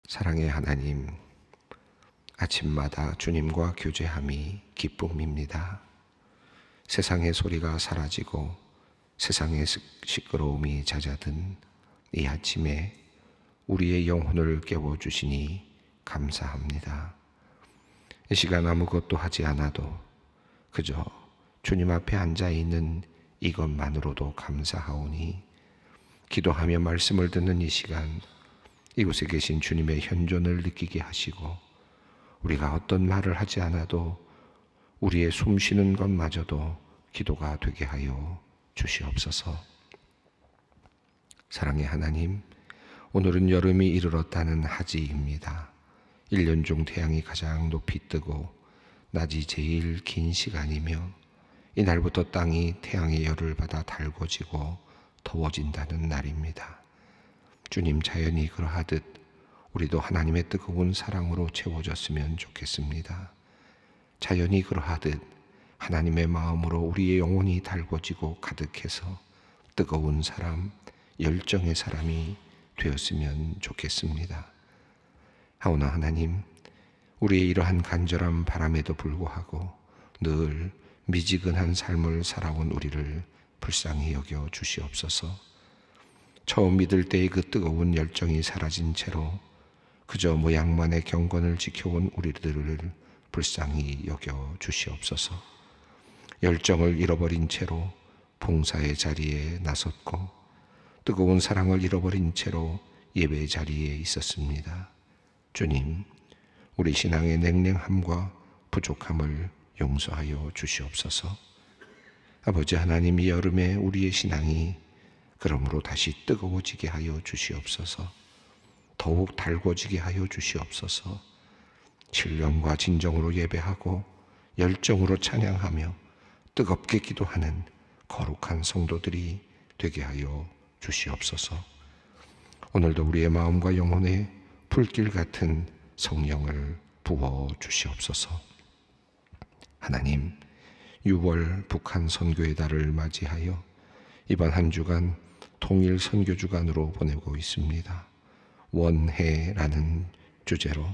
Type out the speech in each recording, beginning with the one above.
사랑의 하나님, 아침마다 주님과 교제함이 기쁨입니다. 세상의 소리가 사라지고 세상의 시끄러움이 잦아든 이 아침에 우리의 영혼을 깨워주시니 감사합니다. 이 시간 아무것도 하지 않아도 그저 주님 앞에 앉아있는 이것만으로도 감사하오니, 기도하며 말씀을 듣는 이 시간 이곳에 계신 주님의 현존을 느끼게 하시고, 우리가 어떤 말을 하지 않아도 우리의 숨 쉬는 것마저도 기도가 되게 하여 주시옵소서. 사랑의 하나님, 오늘은 여름이 이르렀다는 하지입니다. 1년 중 태양이 가장 높이 뜨고 낮이 제일 긴 시간이며, 이날부터 땅이 태양의 열을 받아 달궈지고 더워진다는 날입니다. 주님, 자연이 그러하듯 우리도 하나님의 뜨거운 사랑으로 채워졌으면 좋겠습니다. 자연이 그러하듯 하나님의 마음으로 우리의 영혼이 달궈지고 가득해서 뜨거운 사람, 열정의 사람이 되었으면 좋겠습니다. 하오나 하나님, 우리의 이러한 간절한 바람에도 불구하고 늘 미지근한 삶을 살아온 우리를 불쌍히 여겨 주시옵소서. 처음 믿을 때의 그 뜨거운 열정이 사라진 채로 그저 모양만의 경건을 지켜온 우리들을 불쌍히 여겨 주시옵소서. 열정을 잃어버린 채로 봉사의 자리에 나섰고 뜨거운 사랑을 잃어버린 채로 예배 자리에 있었습니다. 주님, 우리 신앙의 냉랭함과 부족함을 용서하여 주시옵소서. 아버지 하나님, 이 여름에 우리의 신앙이 그러므로 다시 뜨거워지게 하여 주시옵소서. 더욱 달궈지게 하여 주시옵소서. 신령과 진정으로 예배하고 열정으로 찬양하며 뜨겁게 기도하는 거룩한 성도들이 되게 하여 주시옵소서. 오늘도 우리의 마음과 영혼에 불길 같은 성령을 부어 주시옵소서. 하나님, 6월 북한 선교의 달을 맞이하여 이번 한 주간 통일 선교 주간으로 보내고 있습니다. 원해라는 주제로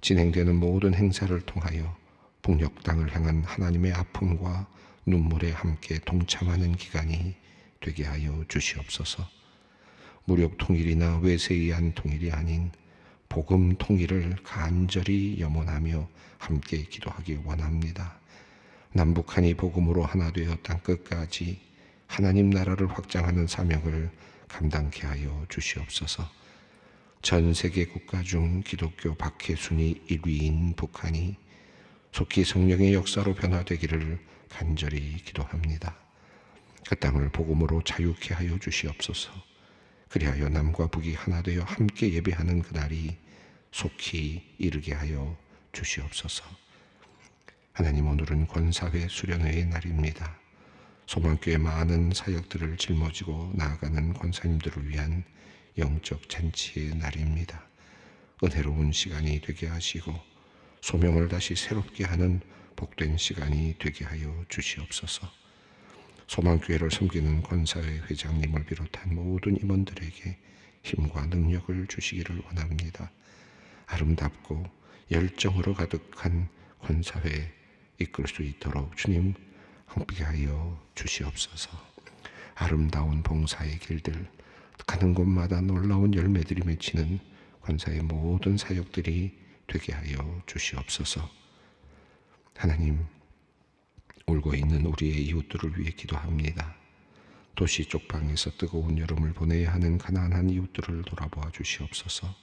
진행되는 모든 행사를 통하여 북녘 땅을 향한 하나님의 아픔과 눈물에 함께 동참하는 기간이 되게 하여 주시옵소서. 무력 통일이나 외세에 의한 통일이 아닌 복음 통일을 간절히 염원하며 함께 기도하기 원합니다. 남북한이 복음으로 하나 되어 땅 끝까지 하나님 나라를 확장하는 사명을 감당케 하여 주시옵소서. 전 세계 국가 중 기독교 박해순위 1위인 북한이 속히 성령의 역사로 변화되기를 간절히 기도합니다. 그 땅을 복음으로 자유케 하여 주시옵소서. 그리하여 남과 북이 하나 되어 함께 예배하는 그날이 속히 이르게 하여 주시옵소서. 하나님, 오늘은 권사회 수련회의 날입니다. 소망교회 많은 사역들을 짊어지고 나아가는 권사님들을 위한 영적 잔치의 날입니다. 은혜로운 시간이 되게 하시고 소명을 다시 새롭게 하는 복된 시간이 되게 하여 주시옵소서. 소망교회를 섬기는 권사회 회장님을 비롯한 모든 임원들에게 힘과 능력을 주시기를 원합니다. 아름답고 열정으로 가득한 권사회 이끌 수 있도록 주님 함께하여 주시옵소서. 아름다운 봉사의 길들, 가는 곳마다 놀라운 열매들이 맺히는 권사의 모든 사역들이 되게 하여 주시옵소서. 하나님, 울고 있는 우리의 이웃들을 위해 기도합니다. 도시 쪽방에서 뜨거운 여름을 보내야 하는 가난한 이웃들을 돌아보아 주시옵소서.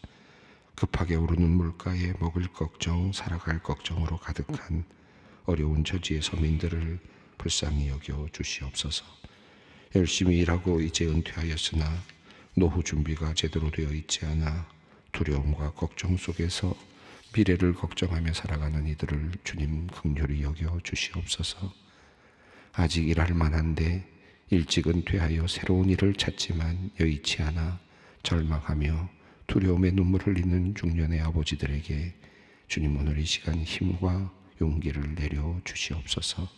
급하게 오르는 물가에 먹을 걱정, 살아갈 걱정으로 가득한 어려운 처지의 서민들을 불쌍히 여겨 주시옵소서. 열심히 일하고 이제 은퇴하였으나 노후 준비가 제대로 되어 있지 않아 두려움과 걱정 속에서 미래를 걱정하며 살아가는 이들을 주님 긍휼히 여겨 주시옵소서. 아직 일할 만한데 일찍 은퇴하여 새로운 일을 찾지만 여의치 않아 절망하며 두려움에 눈물 흘리는 중년의 아버지들에게 주님 오늘 이 시간 힘과 용기를 내려 주시옵소서.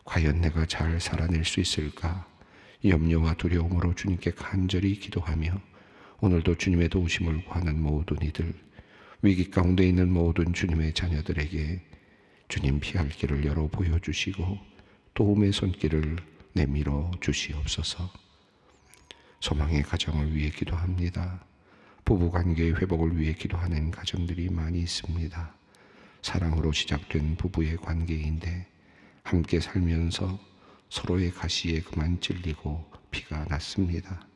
과연 내가 잘 살아낼 수 있을까? 염려와 두려움으로 주님께 간절히 기도하며 오늘도 주님의 도우심을 구하는 모든 이들, 위기 가운데 있는 모든 주님의 자녀들에게 주님 피할 길을 열어 보여주시고 도움의 손길을 내밀어 주시옵소서. 소망의 가정을 위해 기도합니다. 부부관계의 회복을 위해 기도하는 가정들이 많이 있습니다. 사랑으로 시작된 부부의 관계인데 함께 살면서 서로의 가시에 그만 찔리고 피가 났습니다.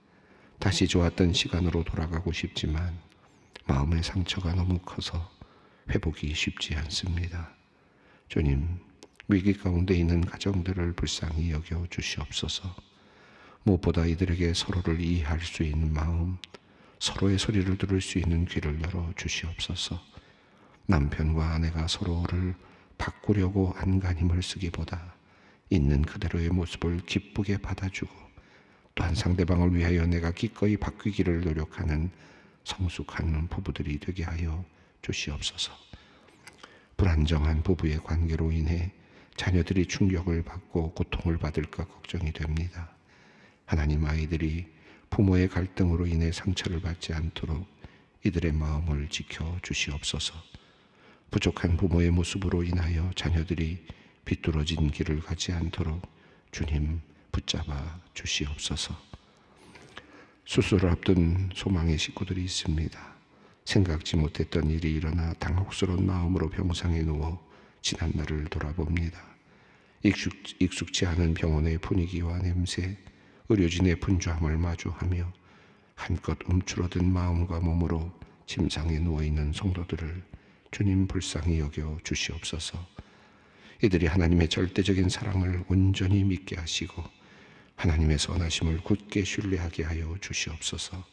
다시 좋았던 시간으로 돌아가고 싶지만 마음의 상처가 너무 커서 회복이 쉽지 않습니다. 주님, 위기 가운데 있는 가정들을 불쌍히 여겨 주시옵소서. 무엇보다 이들에게 서로를 이해할 수 있는 마음, 서로의 소리를 들을 수 있는 귀를 열어 주시옵소서. 남편과 아내가 서로를 바꾸려고 안간힘을 쓰기보다 있는 그대로의 모습을 기쁘게 받아주고 또한 상대방을 위하여 내가 기꺼이 바뀌기를 노력하는 성숙한 부부들이 되게 하여 주시옵소서. 불안정한 부부의 관계로 인해 자녀들이 충격을 받고 고통을 받을까 걱정이 됩니다. 하나님, 아이들이 부모의 갈등으로 인해 상처를 받지 않도록 이들의 마음을 지켜 주시옵소서. 부족한 부모의 모습으로 인하여 자녀들이 비뚤어진 길을 가지 않도록 주님 붙잡아 주시옵소서. 수술을 앞둔 소망의 식구들이 있습니다. 생각지 못했던 일이 일어나 당혹스러운 마음으로 병상에 누워 지난 날을 돌아봅니다. 익숙치 않은 병원의 분위기와 냄새, 의료진의 분주함을 마주하며 한껏 움츠러든 마음과 몸으로 침상에 누워있는 성도들을 주님 불쌍히 여겨 주시옵소서. 이들이 하나님의 절대적인 사랑을 온전히 믿게 하시고 하나님의 선하심을 굳게 신뢰하게 하여 주시옵소서.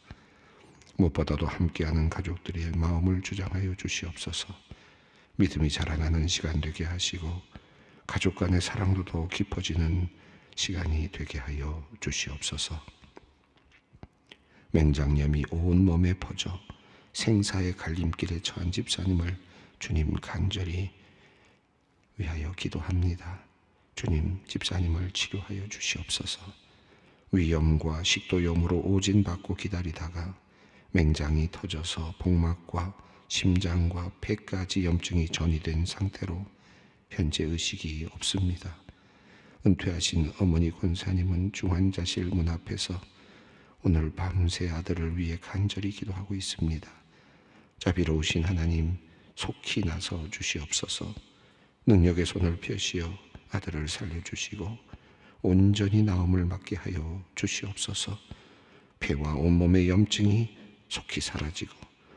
무엇보다도 함께하는 가족들의 마음을 주장하여 주시옵소서. 믿음이 자라나는 시간 되게 하시고 가족 간의 사랑도 더 깊어지는 시간이 되게 하여 주시옵소서. 맹장염이 온 몸에 퍼져 생사의 갈림길에 처한 집사님을 주님 간절히 위하여 기도합니다. 주님, 집사님을 치료하여 주시옵소서. 위염과 식도염으로 오진받고 기다리다가 맹장이 터져서 복막과 심장과 폐까지 염증이 전이된 상태로 현재 의식이 없습니다. 은퇴하신 어머니 권사님은 중환자실 문 앞에서 오늘 밤새 아들을 위해 간절히 기도하고 있습니다. 자비로우신 하나님, 속히 나서 주시옵소서. 능력의 손을 펴시어 아들을 살려주시고 온전히 나음을 맞게 하여 주시옵소서. 폐와 온몸의 염증이 속히 사라지고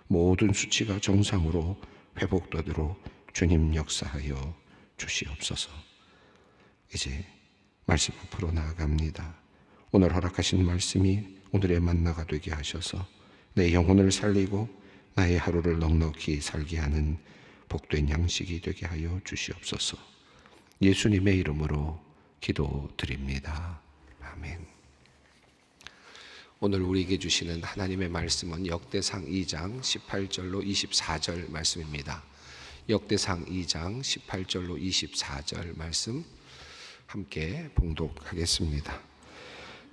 모든 수치가 정상으로 회복되도록 주님 역사하여 주시옵소서. 이제 말씀 앞으로 나아갑니다. 오늘 허락하신 말씀이 오늘의 만나가 되게 하셔서 내 영혼을 살리고 나의 하루를 넉넉히 살게 하는 복된 양식이 되게 하여 주시옵소서. 예수님의 이름으로 기도드립니다. 아멘. 오늘 우리에게 주시는 하나님의 말씀은 역대상 2장 18절로 24절 말씀입니다. 역대상 2장 18절로 24절 말씀 함께 봉독하겠습니다.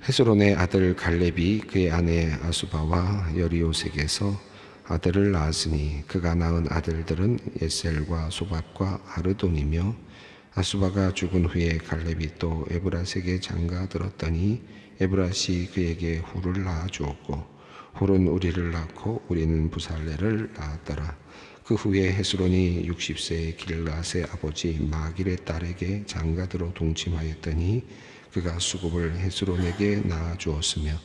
헤스론의 아들 갈렙이 그의 아내 아수바와 여리오색에서 아들을 낳았으니 그가 낳은 아들들은 예셀과 소밥과 아르돈이며 아수바가 죽은 후에 갈렙이 또 에브라색에 장가 들었더니 에브라시 그에게 훌을 낳아 주었고 훌은 우리를 낳고 우리는 부살레를 낳았더라. 그 후에 헤스론이 60세의 길앗의 아버지 마길의 딸에게 장가들어 동침하였더니 그가 수굽을 헤스론에게 낳아 주었으며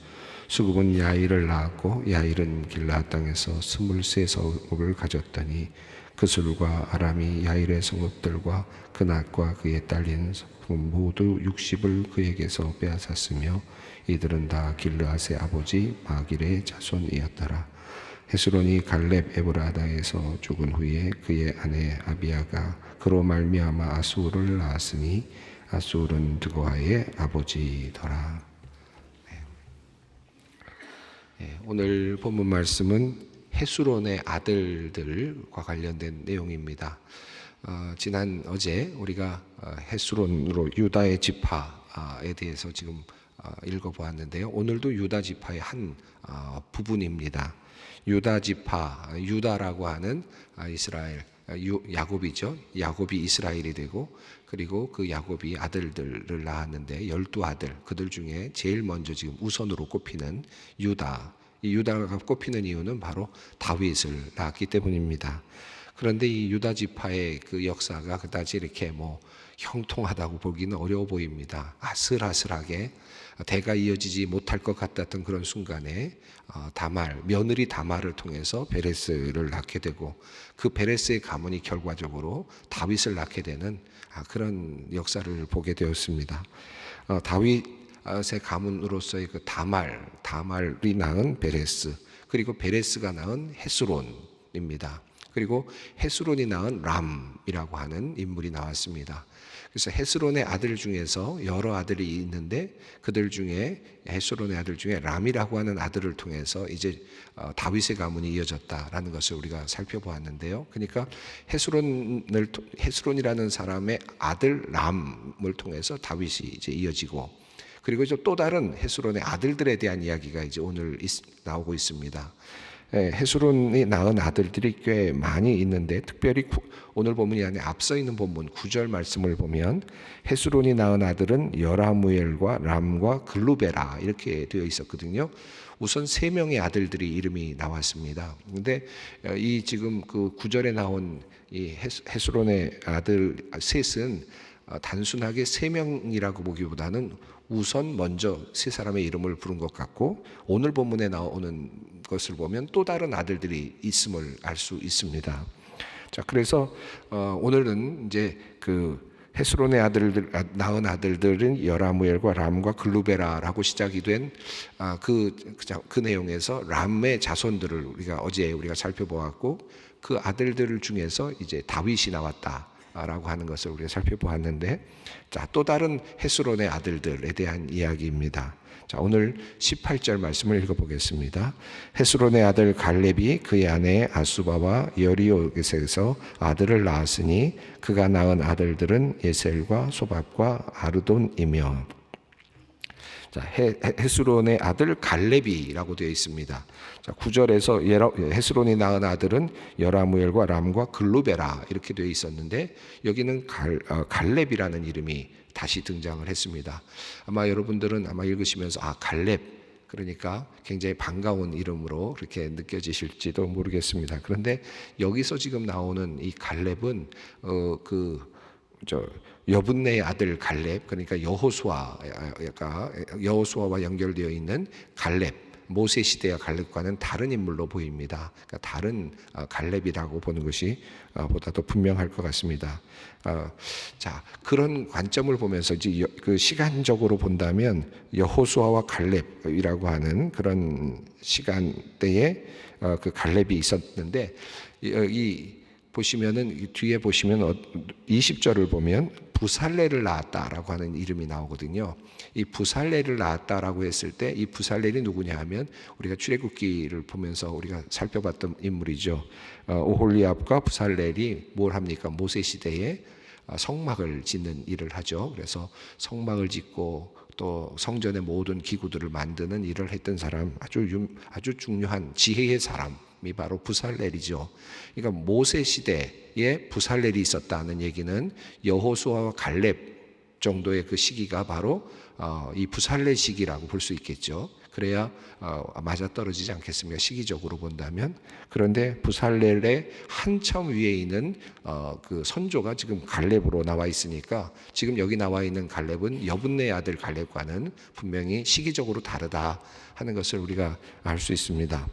수굽은 야일을 낳았고 야일은 길앗 땅에서 23성읍을 가졌더니 그술과 아람이 야일의 성읍들과 그낫과 그의 딸린 성읍 모두 60을 그에게서 빼앗았으며 이들은 다 길앗의 아버지 마길의 자손이었더라. 헤스론이 갈렙 에브라다에서 죽은 후에 그의 아내 아비아가 그로 말미암아 아수르를 낳았으니 아수르는 드고아의 아버지더라. 오늘 본문 말씀은 헤스론의 아들들과 관련된 내용입니다. 어제 우리가 헤스론으로 유다의 지파에 대해서 지금 읽어보았는데요. 오늘도 유다 지파의 한 부분입니다. 유다 지파, 유다라고 하는 이스라엘, 야곱이죠. 야곱이 이스라엘이 되고, 그리고 그 야곱이 아들들을 낳았는데 12아들, 그들 중에 제일 먼저 지금 우선으로 꼽히는 유다. 이 유다가 꼽히는 이유는 바로 다윗을 낳았기 때문입니다. 그런데 이 유다 지파의 그 역사가 그다지 이렇게 형통하다고 보기는 어려워 보입니다. 아슬아슬하게 대가 이어지지 못할 것 같았던 그런 순간에 며느리 다말을 통해서 베레스를 낳게 되고, 그 베레스의 가문이 결과적으로 다윗을 낳게 되는 그런 역사를 보게 되었습니다. 다윗의 가문으로서의 그 다말이 낳은 베레스, 그리고 베레스가 낳은 헤스론입니다. 그리고 헤스론이 낳은 람이라고 하는 인물이 나왔습니다. 그래서 헤스론의 아들 중에서 여러 아들이 있는데, 그들 중에 헤스론의 아들 중에 람이라고 하는 아들을 통해서 이제 다윗의 가문이 이어졌다라는 것을 우리가 살펴보았는데요. 그러니까 헤스론이라는 사람의 아들 람을 통해서 다윗이 이제 이어지고, 그리고 이제 또 다른 헤스론의 아들들에 대한 이야기가 이제 오늘 나오고 있습니다. 헤스론이 낳은 아들들이 꽤 많이 있는데, 특별히 오늘 본문이 아니라 앞서 있는 본문 9절 말씀을 보면 헤스론이 낳은 아들은 여라무엘과 람과 글루베라 이렇게 되어 있었거든요. 우선 3명의 아들들이 이름이 나왔습니다. 그런데 이 지금 그 9절에 나온 이 헤스론의 아들 셋은 단순하게 3명이라고 보기보다는 우선 먼저 3사람의 이름을 부른 것 같고, 오늘 본문에 나오는 것을 보면 또 다른 아들들이 있음을 알 수 있습니다. 자, 그래서 오늘은 이제 그 헤스론의 낳은 아들들은 여라무엘과 람과 글루베라라고 시작이 된 그 내용에서 람의 자손들을 어제 우리가 살펴보았고, 그 아들들 중에서 이제 다윗이 나왔다 라고 하는 것을 우리가 살펴보았는데, 자, 또 다른 헤스론의 아들들에 대한 이야기입니다. 자, 오늘 18절 말씀을 읽어보겠습니다. 헤스론의 아들 갈렙이 그의 아내 아수바와 여리오겟에서 아들을 낳았으니 그가 낳은 아들들은 예셀과 소밥과 아르돈이며, 자, 헤스론의 아들 갈렙이라고 되어 있습니다. 자, 9절에서 헤스론이 낳은 아들은 여라무엘과 람과 글루베라 이렇게 되어 있었는데, 여기는 갈렙이라는 이름이 다시 등장을 했습니다. 아마 여러분들은 읽으시면서 갈렙, 그러니까 굉장히 반가운 이름으로 그렇게 느껴지실지도 모르겠습니다. 그런데 여기서 지금 나오는 이 갈렙은 여분네의 아들 갈렙, 그러니까 여호수아와 연결되어 있는 갈렙, 모세 시대의 갈렙과는 다른 인물로 보입니다. 그러니까 다른 갈렙이라고 보는 것이 보다 더 분명할 것 같습니다. 자, 그런 관점을 보면서 이제 그 시간적으로 본다면 여호수아와 갈렙이라고 하는 그런 시간대에 그 갈렙이 있었는데, 보시면은 뒤에 보시면 20절을 보면 부살렐을 낳았다라고 하는 이름이 나오거든요. 이 부살렐을 낳았다라고 했을 때 이 부살렐이 누구냐 하면 우리가 출애굽기를 보면서 우리가 살펴봤던 인물이죠. 오홀리압과 부살렐이 뭘 합니까? 모세 시대에 성막을 짓는 일을 하죠. 그래서 성막을 짓고 또 성전의 모든 기구들을 만드는 일을 했던 사람, 아주 중요한 지혜의 사람이 바로 부살렐이죠. 그러니까 모세 시대에 부살렐이 있었다는 얘기는 여호수아와 갈렙 정도의 그 시기가 바로 이 부살렐 시기라고 볼 수 있겠죠. 그래야 맞아떨어지지 않겠습니까? 시기적으로 본다면. 그런데 부살렐의 한참 위에 있는 그 선조가 지금 갈렙으로 나와 있으니까, 지금 여기 나와 있는 갈렙은 여분네의 아들 갈렙과는 분명히 시기적으로 다르다 하는 것을 우리가 알 수 있습니다.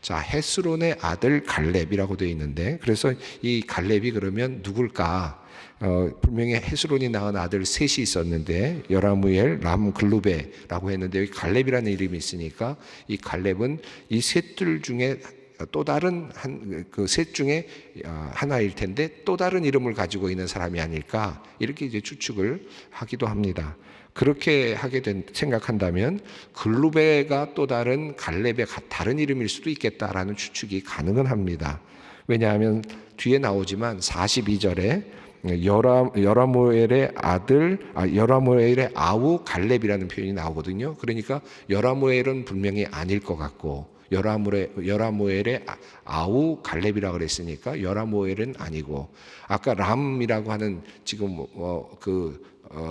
자, 헤스론의 아들 갈렙이라고 되어 있는데, 그래서 이 갈렙이 그러면 누굴까? 분명히 헤스론이 낳은 아들 셋이 있었는데 여라무엘, 람, 글루베라고 했는데 여기 갈렙이라는 이름이 있으니까 이 갈렙은 이 셋들 중에 또 다른 그 셋 중에 하나일 텐데 또 다른 이름을 가지고 있는 사람이 아닐까, 이렇게 이제 추측을 하기도 합니다. 그렇게 생각한다면 글루베가 또 다른 갈렙의 다른 이름일 수도 있겠다라는 추측이 가능은 합니다. 왜냐하면 뒤에 나오지만 42절에 여라무엘의 아들, 여라무엘의 아우 갈렙이라는 표현이 나오거든요. 그러니까 여라무엘은 분명히 아닐 것 같고 여라무엘의 아우 갈렙이라 그랬으니까 여라무엘은 아니고, 아까 람이라고 하는 지금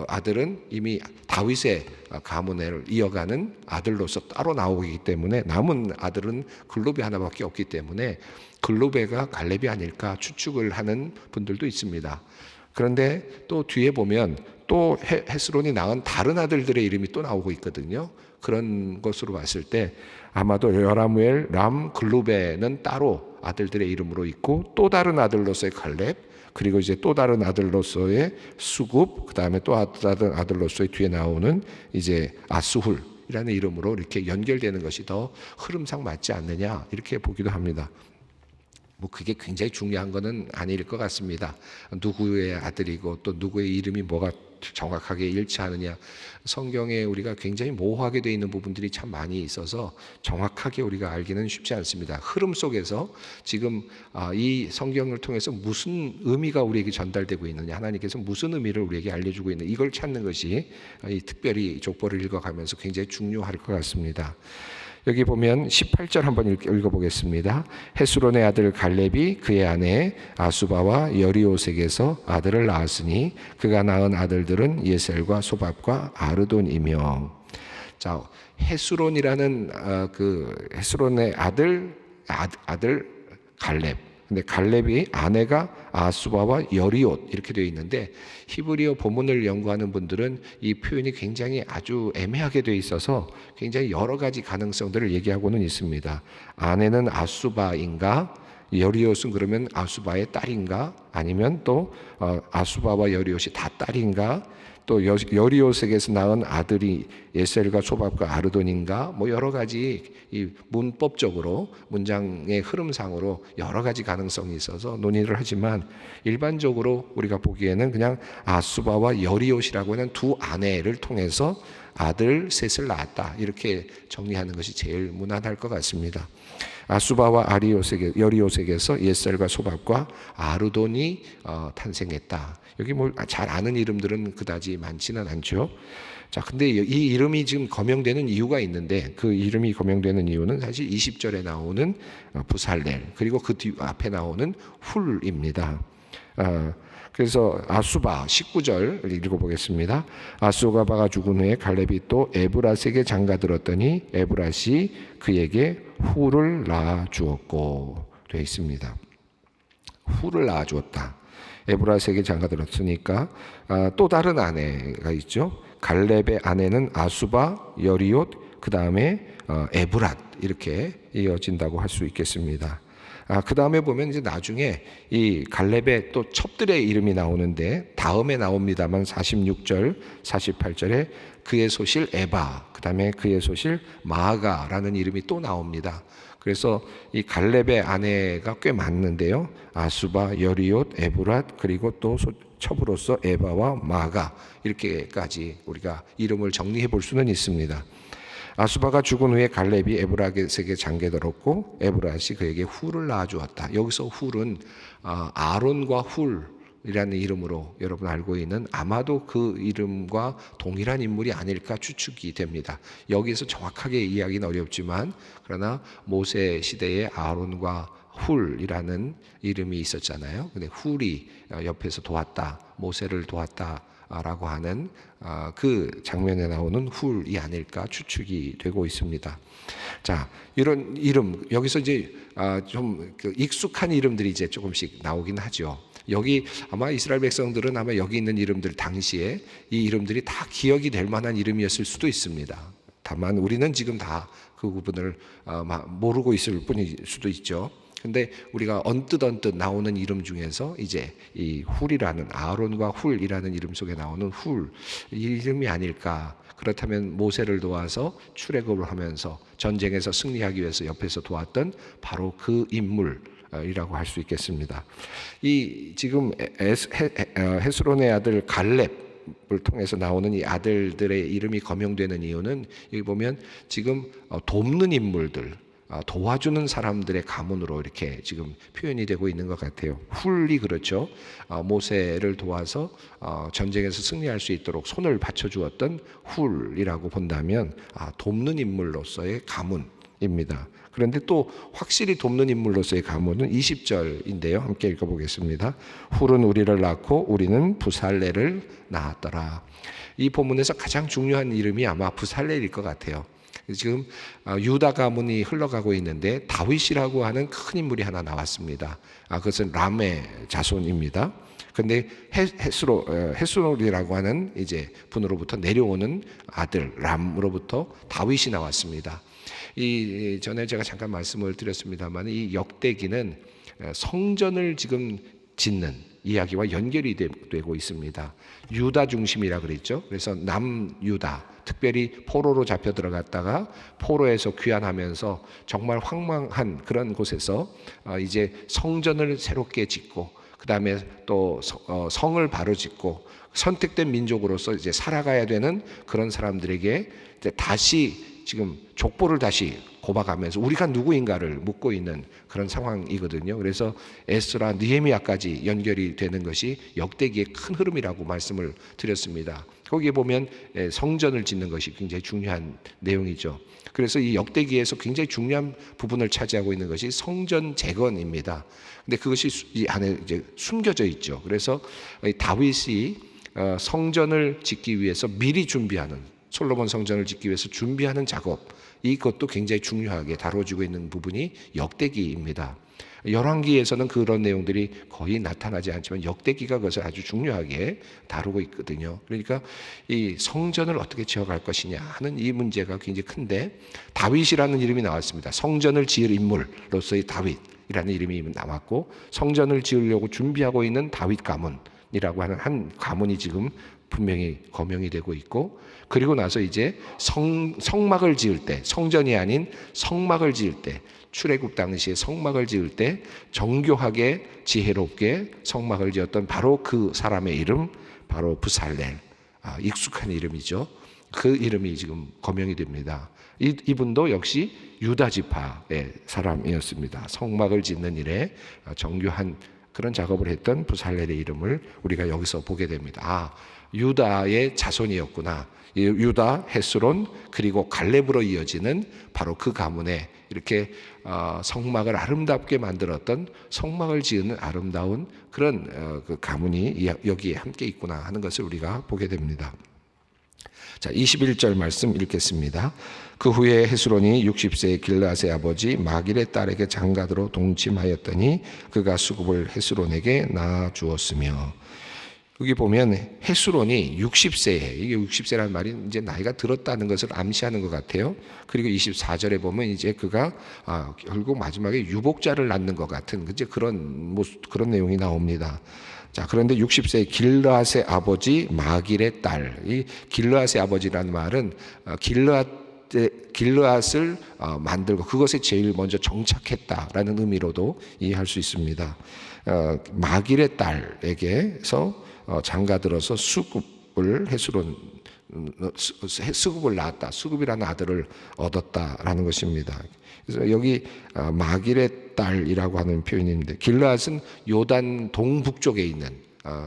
아들은 이미 다윗의 가문을 이어가는 아들로서 따로 나오기 때문에 남은 아들은 글로베 하나밖에 없기 때문에 글로베가 갈렙이 아닐까 추측을 하는 분들도 있습니다. 그런데 또 뒤에 보면 또 헤스론이 낳은 다른 아들들의 이름이 또 나오고 있거든요. 그런 것으로 봤을 때 아마도 여라무엘, 람, 글로베는 따로 아들들의 이름으로 있고, 또 다른 아들로서의 갈렙, 그리고 이제 또 다른 아들로서의 수굽, 그 다음에 또 다른 아들로서의 뒤에 나오는 이제 아스훌이라는 이름으로 이렇게 연결되는 것이 더 흐름상 맞지 않느냐, 이렇게 보기도 합니다. 뭐 그게 굉장히 중요한 것은 아닐 것 같습니다. 누구의 아들이고 또 누구의 이름이 뭐가 정확하게 일치하느냐, 성경에 우리가 굉장히 모호하게 되어 있는 부분들이 참 많이 있어서 정확하게 우리가 알기는 쉽지 않습니다. 흐름 속에서 지금 이 성경을 통해서 무슨 의미가 우리에게 전달되고 있느냐, 하나님께서 무슨 의미를 우리에게 알려주고 있는, 이걸 찾는 것이 특별히 족보를 읽어가면서 굉장히 중요할 것 같습니다. 여기 보면 18절 한번 읽어보겠습니다. 헤스론의 아들 갈렙이 그의 아내 아수바와 여리오색에서 아들을 낳았으니 그가 낳은 아들들은 예셀과 소밥과 아르돈이며. 자, 헤스론이라는 헤스론의 아들 갈렙. 근데 갈렙이 아내가 아수바와 여리옷 이렇게 되어 있는데, 히브리어 본문을 연구하는 분들은 이 표현이 굉장히 아주 애매하게 되어 있어서 굉장히 여러 가지 가능성들을 얘기하고는 있습니다. 아내는 아수바인가, 여리옷은 그러면 아수바의 딸인가, 아니면 또 아수바와 여리옷이 다 딸인가, 또 여리옷에게서 낳은 아들이 예셀과 소밥과 아르돈인가, 뭐 여러 가지 이 문법적으로 문장의 흐름상으로 여러 가지 가능성이 있어서 논의를 하지만, 일반적으로 우리가 보기에는 그냥 아수바와 여리옷이라고 하는 두 아내를 통해서 아들 셋을 낳았다, 이렇게 정리하는 것이 제일 무난할 것 같습니다. 아수바와 여리옷에게서 예셀과 소밥과 아르돈이 탄생했다. 여기 뭐 잘 아는 이름들은 그다지 많지는 않죠. 자, 근데 이 이름이 지금 거명되는 이유가 있는데, 그 이름이 거명되는 이유는 사실 20절에 나오는 부살렐, 그리고 그 뒤 앞에 나오는 훌입니다. 그래서 아수바 19절 읽어보겠습니다. 아수바가 죽은 후에 갈렙이 또 에브라스에게 장가들었더니 에브라시 그에게 훌을 낳아 주었고 되어 있습니다. 훌을 낳아 주었다. 에브라스에게 장가들었으니까 또 다른 아내가 있죠. 갈렙의 아내는 아수바, 여리옷, 그 다음에 에브랏, 이렇게 이어진다고 할 수 있겠습니다. 그 다음에 보면 이제 나중에 이 갈렙의 또 첩들의 이름이 나오는데, 다음에 나옵니다만 46절, 48절에 그의 소실 에바, 그 다음에 그의 소실 마아가라는 이름이 또 나옵니다. 그래서 이 갈렙의 아내가 꽤 많는데요. 아수바, 여리옷, 에브랏, 그리고 또 첩으로서 에바와 마가, 이렇게까지 우리가 이름을 정리해 볼 수는 있습니다. 아수바가 죽은 후에 갈렙이 에브라스에게 장가들었고 에브라스이 그에게 훌을 낳아주었다. 여기서 훌은 아론과 훌이라는 이름으로 여러분 알고 있는, 아마도 그 이름과 동일한 인물이 아닐까 추측이 됩니다. 여기서 정확하게 이해하기는 어렵지만, 그러나 모세 시대에 아론과 훌이라는 이름이 있었잖아요. 근데 훌이 옆에서 도왔다, 모세를 도왔다 라고 하는 그 장면에 나오는 훌이 아닐까 추측이 되고 있습니다. 자, 이런 이름, 여기서 이제 좀 익숙한 이름들이 이제 조금씩 나오긴 하죠. 여기 아마 이스라엘 백성들은 아마 여기 있는 이름들 당시에 이 이름들이 다 기억이 될 만한 이름이었을 수도 있습니다. 다만 우리는 지금 다 그 부분을 모르고 있을 뿐일 수도 있죠. 근데 우리가 언뜻 나오는 이름 중에서 이제 이 훌이라는, 아론과 훌이라는 이름 속에 나오는 훌, 이 이름이 아닐까. 그렇다면 모세를 도와서 출애굽을 하면서 전쟁에서 승리하기 위해서 옆에서 도왔던 바로 그 인물이라고 할 수 있겠습니다. 이 지금 헤스론의 아들 갈렙을 통해서 나오는 이 아들들의 이름이 거명되는 이유는, 여기 보면 지금 돕는 인물들, 도와주는 사람들의 가문으로 이렇게 지금 표현이 되고 있는 것 같아요. 훌이 그렇죠. 모세를 도와서 전쟁에서 승리할 수 있도록 손을 받쳐주었던 훌이라고 본다면 돕는 인물로서의 가문입니다. 그런데 또 확실히 돕는 인물로서의 가문은 20절인데요. 함께 읽어보겠습니다. 훌은 우리를 낳고 우리는 부살레를 낳았더라. 이 본문에서 가장 중요한 이름이 아마 부살레일 것 같아요. 지금 유다 가문이 흘러가고 있는데 다윗이라고 하는 큰 인물이 하나 나왔습니다. 그것은 람의 자손입니다. 근데 헤스론이라고 하는 이제 분으로부터 내려오는 아들 람으로부터 다윗이 나왔습니다. 이 전에 제가 잠깐 말씀을 드렸습니다만 이 역대기는 성전을 지금 짓는 이야기와 연결이 되고 있습니다. 유다 중심이라 그랬죠. 그래서 남유다, 특별히 포로로 잡혀 들어갔다가 포로에서 귀환하면서 정말 황망한 그런 곳에서 이제 성전을 새롭게 짓고 그 다음에 또 성을 바로 짓고 선택된 민족으로서 이제 살아가야 되는 그런 사람들에게 이제 다시 지금 족보를 다시 고박하면서 우리가 누구인가를 묻고 있는 그런 상황이거든요. 그래서 에스라, 느헤미야까지 연결이 되는 것이 역대기의 큰 흐름이라고 말씀을 드렸습니다. 거기에 보면 성전을 짓는 것이 굉장히 중요한 내용이죠. 그래서 이 역대기에서 굉장히 중요한 부분을 차지하고 있는 것이 성전 재건입니다. 근데 그것이 이 안에 이제 숨겨져 있죠. 그래서 다윗이 성전을 짓기 위해서 미리 준비하는 솔로몬 성전을 짓기 위해서 준비하는 작업, 이것도 굉장히 중요하게 다뤄지고 있는 부분이 역대기입니다. 열왕기에서는 그런 내용들이 거의 나타나지 않지만 역대기가 그것을 아주 중요하게 다루고 있거든요. 그러니까 이 성전을 어떻게 지어갈 것이냐 하는 이 문제가 굉장히 큰데 다윗이라는 이름이 나왔습니다. 성전을 지을 인물로서의 다윗이라는 이름이 나왔고 성전을 지으려고 준비하고 있는 다윗 가문이라고 하는 한 가문이 지금 분명히 거명이 되고 있고 그리고 나서 이제 성막을 지을 때 성전이 아닌 성막을 지을 때 출애굽 당시에 성막을 지을 때 정교하게 지혜롭게 성막을 지었던 바로 그 사람의 이름 바로 부살렐 익숙한 이름이죠. 그 이름이 지금 거명이 됩니다. 이분도 역시 유다 지파의 사람이었습니다. 성막을 짓는 일에 정교한 그런 작업을 했던 부살렐의 이름을 우리가 여기서 보게 됩니다. 유다의 자손이었구나. 유다, 헤스론 그리고 갈렙으로 이어지는 바로 그 가문에 이렇게 성막을 아름답게 만들었던 성막을 지은 아름다운 그런 그 가문이 여기에 함께 있구나 하는 것을 우리가 보게 됩니다. 자, 21절 말씀 읽겠습니다. 그 후에 헤스론이 60세의 길르앗의 아버지 마길의 딸에게 장가들어 동침하였더니 그가 수급을 헤스론에게 낳아 주었으며 여기 보면 헤스론이 60세에 이게 60세라는 말이 이제 나이가 들었다는 것을 암시하는 것 같아요. 그리고 24절에 보면 이제 그가 결국 마지막에 유복자를 낳는 것 같은 이제 그런 내용이 나옵니다. 자, 그런데 60세의 길르앗의 아버지 마길의 딸, 이 길르앗의 아버지라는 말은 길르앗을 만들고 그것에 제일 먼저 정착했다라는 의미로도 이해할 수 있습니다. 마길의 딸에게서 장가들어서 수급을 수급을 낳았다. 수급이라는 아들을 얻었다라는 것입니다. 그래서 여기 마길의 딸이라고 하는 표현인데 길르앗은 요단 동북쪽에 있는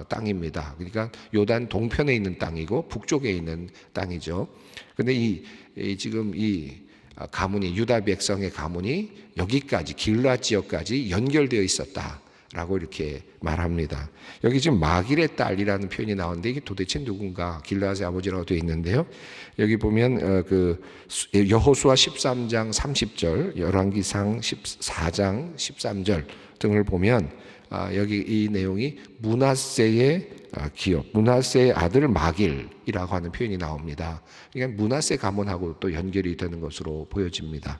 땅입니다. 그러니까 요단 동편에 있는 땅이고 북쪽에 있는 땅이죠. 그런데 지금 이 가문이 유다 백성의 가문이 여기까지 길르앗 지역까지 연결되어 있었다. 라고 이렇게 말합니다. 여기 지금 마길의 딸이라는 표현이 나오는데 이게 도대체 누군가 길르앗의 아버지라고 되어 있는데요. 여기 보면 그 여호수아 13장 30절, 열왕기상 14장 13절 등을 보면 여기 이 내용이 므낫세의 기업, 므낫세의 아들 마길이라고 하는 표현이 나옵니다. 그러니까 므낫세 가문하고 또 연결이 되는 것으로 보여집니다.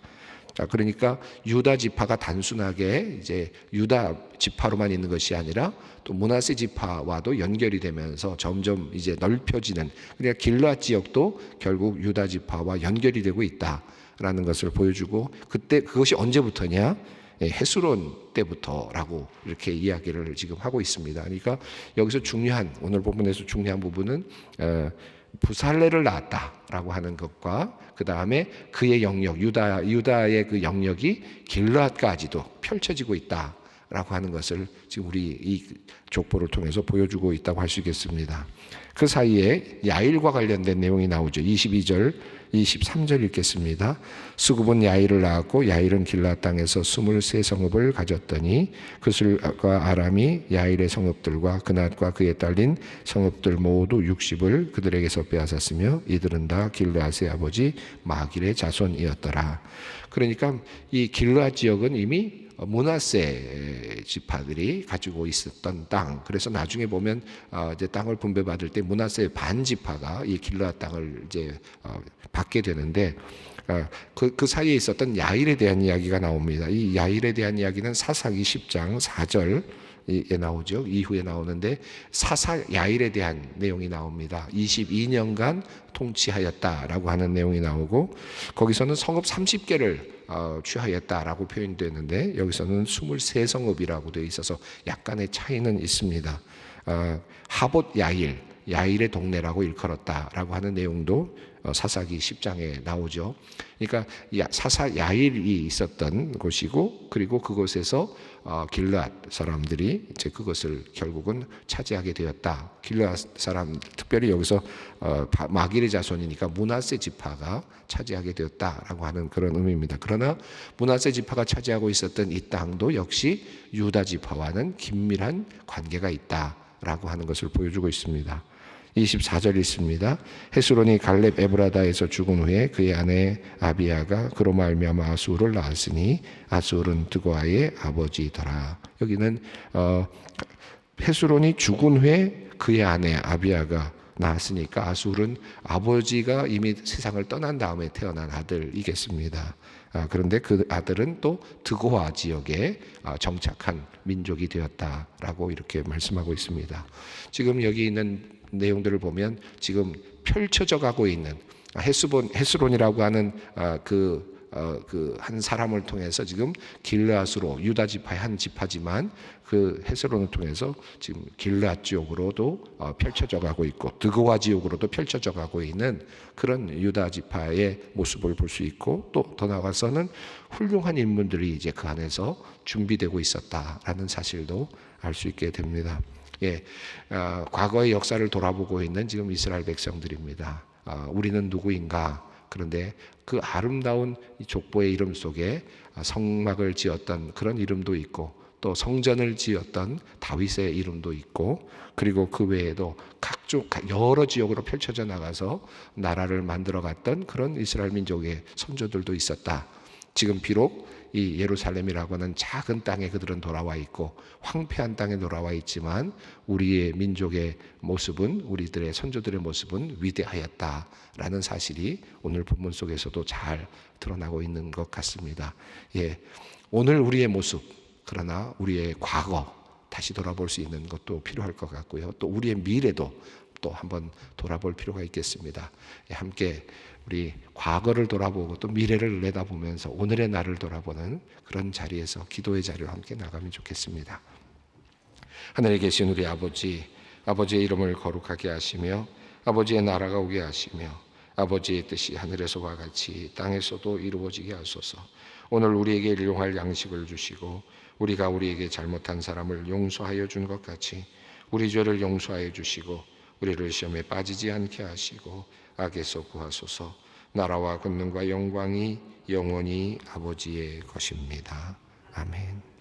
자, 그러니까 유다 지파가 단순하게 이제 유다 지파로만 있는 것이 아니라 또 므낫세 지파와도 연결이 되면서 점점 이제 넓혀지는 그러니까 길르앗 지역도 결국 유다 지파와 연결이 되고 있다라는 것을 보여주고 그때 그것이 언제부터냐? 헤스론 때부터라고 이렇게 이야기를 지금 하고 있습니다. 그러니까 여기서 오늘 본문에서 중요한 부분은 부살레를 낳았다라고 하는 것과 그 다음에 그의 영역 유다의 그 영역이 길르앗까지도 펼쳐지고 있다라고 하는 것을 지금 우리 이 족보를 통해서 보여주고 있다고 할 수 있겠습니다. 그 사이에 야일과 관련된 내용이 나오죠. 22절 23절 읽겠습니다. 수굽은 야일을 낳았고 야일은 길르앗 땅에서 23성읍을 가졌더니 그술과 아람이 야일의 성읍들과 그낫과 그에 딸린 성읍들 모두 60을 그들에게서 빼앗았으며 이들은 다 길르앗의 아버지 마길의 자손이었더라. 그러니까 이 길르앗 지역은 이미 므낫세 지파들이 가지고 있었던 땅. 그래서 나중에 보면 이제 땅을 분배받을 때 므낫세 반 지파가 이 길르앗 땅을 이제 받게 되는데 그 사이에 있었던 야일에 대한 이야기가 나옵니다. 이 야일에 대한 이야기는 사사기 10장 4절에 나오죠. 이후에 나오는데 야일에 대한 내용이 나옵니다. 22년간 통치하였다라고 하는 내용이 나오고 거기서는 성읍 30개를 취하였다라고 표현되는데 여기서는 23성읍이라고 되어 있어서 약간의 차이는 있습니다. 하봇 야일의 동네라고 일컬었다라고 하는 내용도 사사기 10장에 나오죠. 그러니까 사사 야일이 있었던 곳이고 그리고 그곳에서 길르앗 사람들이 이제 그것을 결국은 차지하게 되었다. 길르앗 사람 특별히 여기서 마길의 자손이니까 므낫세 지파가 차지하게 되었다라고 하는 그런 의미입니다. 그러나 므낫세 지파가 차지하고 있었던 이 땅도 역시 유다 지파와는 긴밀한 관계가 있다라고 하는 것을 보여주고 있습니다. 24절 있습니다. 헤스론이 갈렙 에브라다에서 죽은 후에 그의 아내 아비야가 그로 말미암아 아수를 낳았으니 아수는 드고아의 아버지더라. 여기는 헤스론이 죽은 후에 그의 아내 아비야가 낳았으니까 아술은 아버지가 이미 세상을 떠난 다음에 태어난 아들이겠습니다. 그런데 그 아들은 또 드고아 지역에 정착한 민족이 되었다라고 이렇게 말씀하고 있습니다. 지금 여기 있는 내용들을 보면 지금 펼쳐져 가고 있는 헤스론이라고 하는 그 한 사람을 통해서 지금 길르앗으로 유다 지파의 한 지파지만 그 헤스론을 통해서 지금 길르앗 지역으로도 펼쳐져 가고 있고 드고아 지역으로도 펼쳐져 가고 있는 그런 유다 지파의 모습을 볼 수 있고 또 더 나아가서는 훌륭한 인물들이 이제 그 안에서 준비되고 있었다라는 사실도 알 수 있게 됩니다. 과거의 역사를 돌아보고 있는 지금 이스라엘 백성들입니다. 우리는 누구인가? 그런데 그 아름다운 족보의 이름 속에 성막을 지었던 그런 이름도 있고 또 성전을 지었던 다윗의 이름도 있고 그리고 그 외에도 각종 여러 지역으로 펼쳐져 나가서 나라를 만들어갔던 그런 이스라엘 민족의 선조들도 있었다. 지금 비록 이 예루살렘이라고 하는 작은 땅에 그들은 돌아와 있고 황폐한 땅에 돌아와 있지만 우리의 민족의 모습은 우리들의 선조들의 모습은 위대하였다라는 사실이 오늘 본문 속에서도 잘 드러나고 있는 것 같습니다. 오늘 우리의 모습 그러나 우리의 과거 다시 돌아볼 수 있는 것도 필요할 것 같고요. 또 우리의 미래도 또 한번 돌아볼 필요가 있겠습니다. 함께 우리 과거를 돌아보고 또 미래를 내다보면서 오늘의 날을 돌아보는 그런 자리에서 기도의 자리로 함께 나가면 좋겠습니다. 하늘에 계신 우리 아버지, 아버지의 이름을 거룩하게 하시며 아버지의 나라가 오게 하시며 아버지의 뜻이 하늘에서와 같이 땅에서도 이루어지게 하소서. 오늘 우리에게 일용할 양식을 주시고 우리가 우리에게 잘못한 사람을 용서하여 준 것 같이 우리 죄를 용서하여 주시고 우리를 시험에 빠지지 않게 하시고 악에서 구하소서. 나라와 권능과 영광이 영원히 아버지의 것입니다. 아멘.